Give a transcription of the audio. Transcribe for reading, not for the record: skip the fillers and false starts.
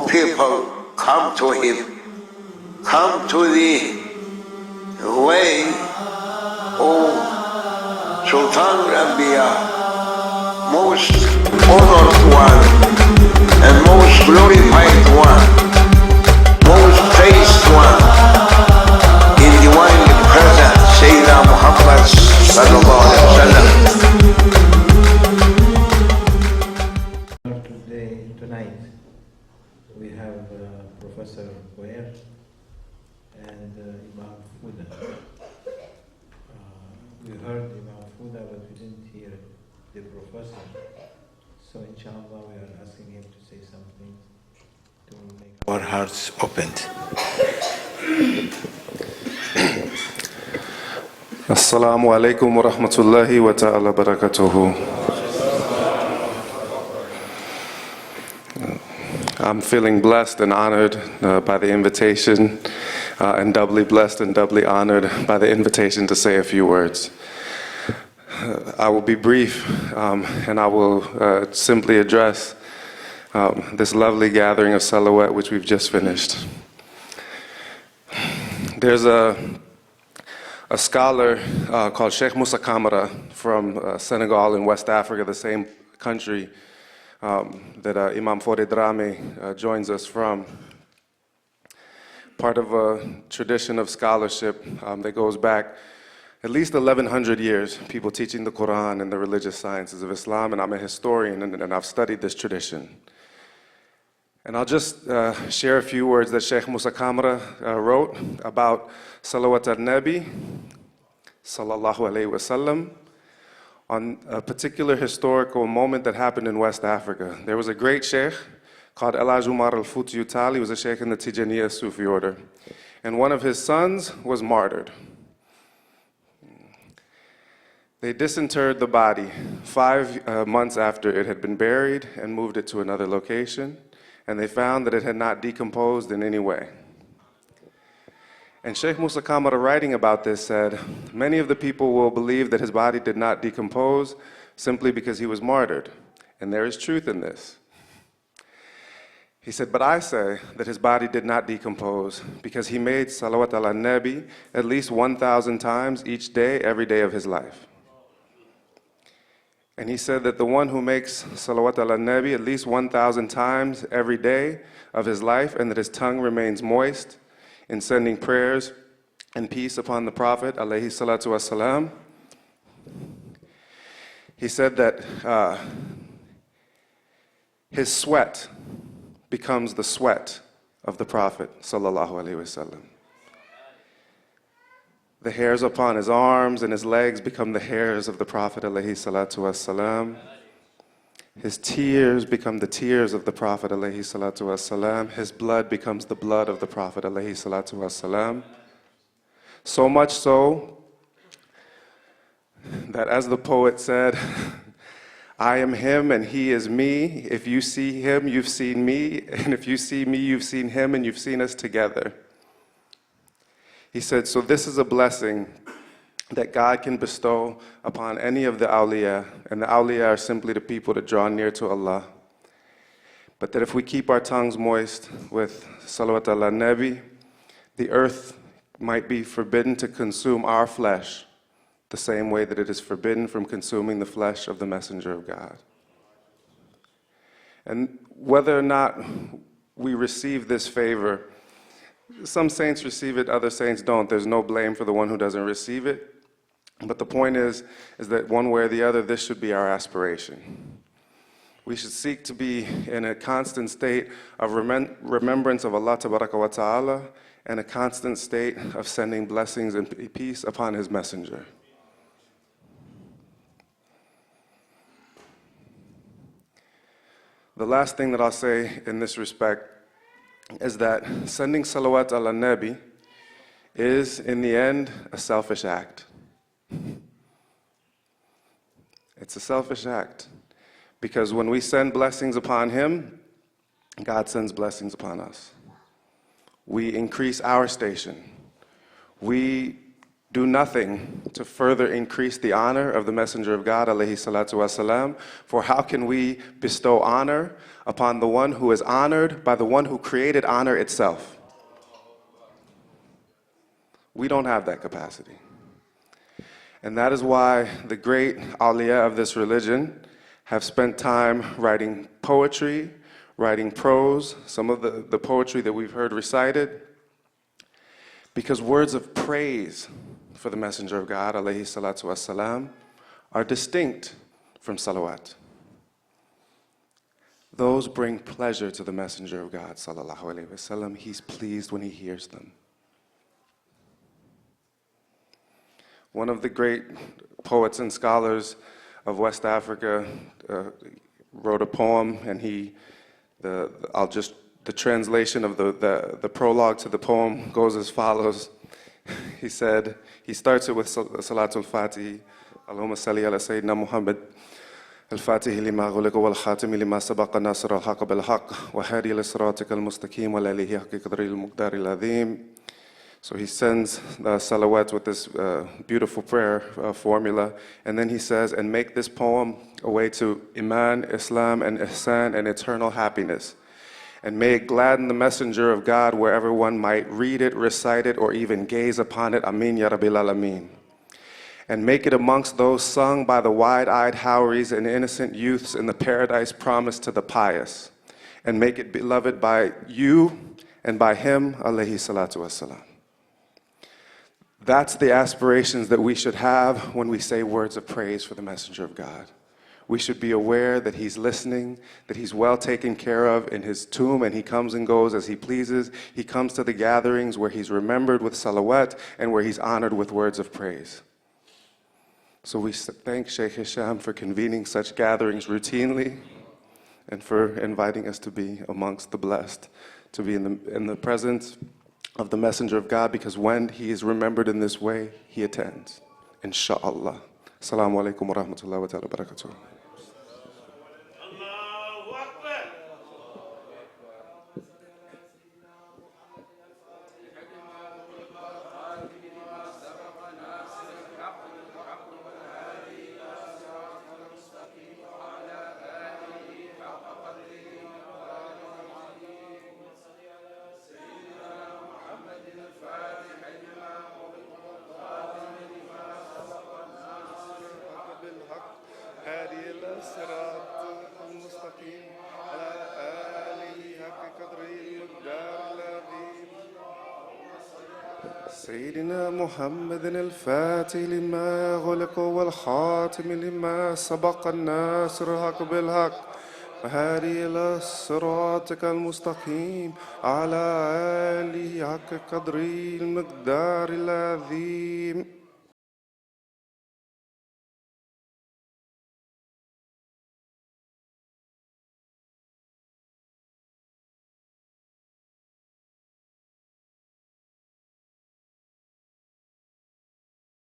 people come to him, come to the way of Sultan al-Anbiya, most honored one and most glorified one, most praised one, in divinely present Sayyidina Muhammad sallallahu alaihi wasallam. Tonight we have Professor Ware and Imam Fuda. We heard Imam Fuda, but we didn't hear the professor. So inshallah we are asking him to say something to make our hearts opened. Assalamu alaikum wa rahmatullahi wa ta'ala barakatuhu. I'm feeling blessed and honored by the invitation, and doubly blessed and doubly honored by the invitation to say a few words. I will be brief, and I will simply address this lovely gathering of Salawat which we've just finished. There's a scholar called Sheikh Hisham from Senegal in West Africa, the same country that Imam Fode Drame joins us from. Part of a tradition of scholarship that goes back at least 1,100 years, people teaching the Quran and the religious sciences of Islam, and I'm a historian and I've studied this tradition. And I'll just share a few words that Shaykh Hisham wrote about Salawat al-Nabi, sallallahu alayhi wasallam, on a particular historical moment that happened in West Africa. There was a great sheikh called El-Haj Umar al-Futi Utali. He was a sheikh in the Tijaniya Sufi order. And one of his sons was martyred. They disinterred the body 5 months after it had been buried and moved it to another location. And they found that it had not decomposed in any way. And Shaykh Hisham, writing about this, said, many of the people will believe that his body did not decompose simply because he was martyred. And there is truth in this. He said, but I say that his body did not decompose because he made Salawat ala Nabi at least 1,000 times each day, every day of his life. And he said that the one who makes Salawat ala Nabi at least 1,000 times every day of his life, and that his tongue remains moist in sending prayers and peace upon the Prophet alayhi salatu wasalam. He said that his sweat becomes the sweat of the Prophet sallallahu alayhi wasallam. The hairs upon his arms and his legs become the hairs of the Prophet alayhi salatu wasalam. His tears become the tears of the Prophet alayhi salatu wasalam. His blood becomes the blood of the Prophet alayhi salatu wasalam. So much so that, as the poet said, I am him and he is me. If you see him, you've seen me. And if you see me, you've seen him and you've seen us together. He said, so this is a blessing that God can bestow upon any of the awliya, and the awliya are simply the people that draw near to Allah. But that if we keep our tongues moist with Salawat ala Nabi, the earth might be forbidden to consume our flesh the same way that it is forbidden from consuming the flesh of the Messenger of God. And whether or not we receive this favor, some saints receive it, other saints don't. There's no blame for the one who doesn't receive it. But the point is that one way or the other, this should be our aspiration. We should seek to be in a constant state of remembrance of Allah Tabaraka wa Ta'ala, and a constant state of sending blessings and peace upon His Messenger. The last thing that I'll say in this respect is that sending salawat ala Nabi is, in the end, a selfish act. It's a selfish act, because when we send blessings upon him, God sends blessings upon us. We increase our station. We do nothing to further increase the honor of the Messenger of God, alayhi salatu wasalam. For how can we bestow honor upon the one who is honored by the one who created honor itself? We don't have that capacity. And that is why the great awliya of this religion have spent time writing poetry, writing prose, some of the poetry that we've heard recited, because words of praise for the Messenger of God, alayhi salatu wassalam, are distinct from salawat. Those bring pleasure to the Messenger of God, sallallahu alayhi wasallam. He's pleased when he hears them. One of the great poets and scholars of West Africa wrote a poem, and the translation of the prologue to the poem goes as follows. He said, he starts it with Salatul Fatih, Allahumma salli ala Sayyidina Muhammad, الفاتح لما غلق والخاتم لما سبق ناصر الحق بالحق وهادي لصراطك المستقيم وعليه حق قدر المقدار العظيم. So he sends the salawat with this beautiful prayer formula, and then he says, and make this poem a way to Iman, Islam, and Ihsan, and eternal happiness. And may it gladden the Messenger of God wherever one might read it, recite it, or even gaze upon it. Ameen ya Rabbil Alameen. And make it amongst those sung by the wide-eyed houris and innocent youths in the paradise promised to the pious. And make it beloved by you and by him, alayhi salatu wassalam. That's the aspirations that we should have when we say words of praise for the Messenger of God. We should be aware that he's listening, that he's well taken care of in his tomb, and he comes and goes as he pleases. He comes to the gatherings where he's remembered with salawat and where he's honored with words of praise. So we thank Shaykh Hisham for convening such gatherings routinely and for inviting us to be amongst the blessed, to be in the presence of the Messenger of God, because when he is remembered in this way, he attends. Insha'Allah. Assalamu alaikum wa rahmatullahi wa ta'ala wa barakatuh. سيدنا محمد الفاتح لما غلق والخاتم لما سبق الناصر الحق بالحق وهادي إلى صراطك المستقيم على آله حق قدر المقدار العظيم.